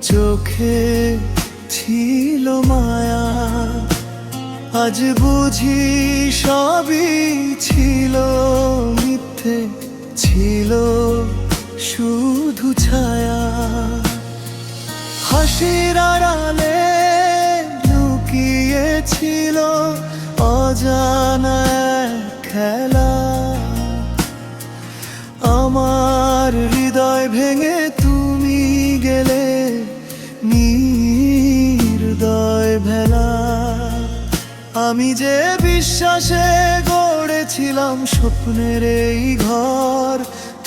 চোখে ছিল মায়া, আজ বুঝি সবই ছিল মিথ্যে, ছিল শুধু ছায়া। হাসির আড়ালে লুকিয়ে ছিল অজানা এক খেলা, আমার হৃদয় ভেঙে তুমি গেলে নির্দয় ভেলা। আমি যে বিশ্বাসে গড়েছিলাম স্বপ্নের এই ঘর,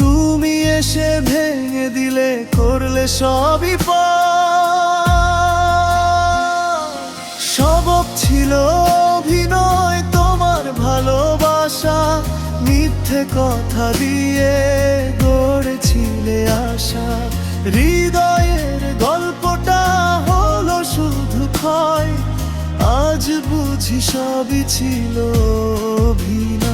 তুমি এসে ভেঙে দিলে, করলে সবই সবক ছিল অভিনয় তোমার ভালোবাসা, মিথ্যে কথা দিয়ে গড়েছিলে আশা। হৃদয়ের গল্পটা হলো শুধু ক্ষয়, আজ বুঝি সবই ছিল অভিনয়।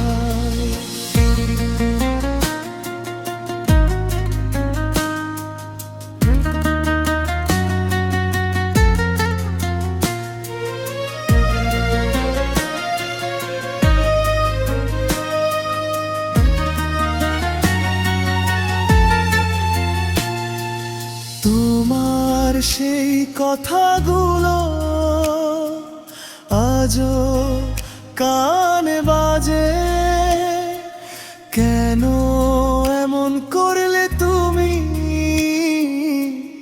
তোমার সেই কথাগুলো আজও কানে বাজে, কেন এমন করলে তুমি,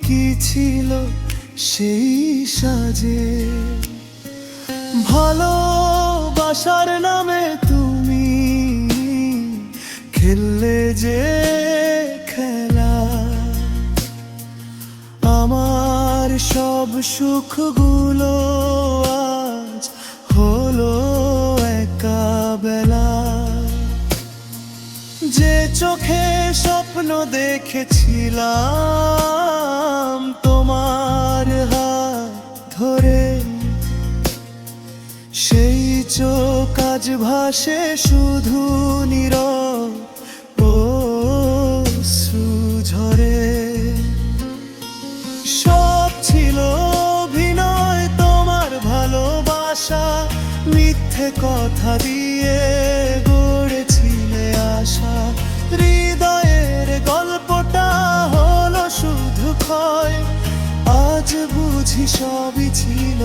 কি ছিল সেই সাজে। ভালোবাসার নামে তুমি খেললে যে খেলা, আমার সব সুখগুলো আজ হলো একা বেলা। যে চোখে স্বপ্ন দেখেছিলাম তোমার হাত ধরে, সেই চোখ আজ ভাসে শুধু নীরব অশ্রু ঝরে। সব ছিল অভিনয় তোমার ভালোবাসা, মিথ্যে কথা দিয়ে গড়েছিলে আশা। হৃদয়ের গল্পটা হলো শুধু ক্ষয়, আজ বুঝি সবই ছিল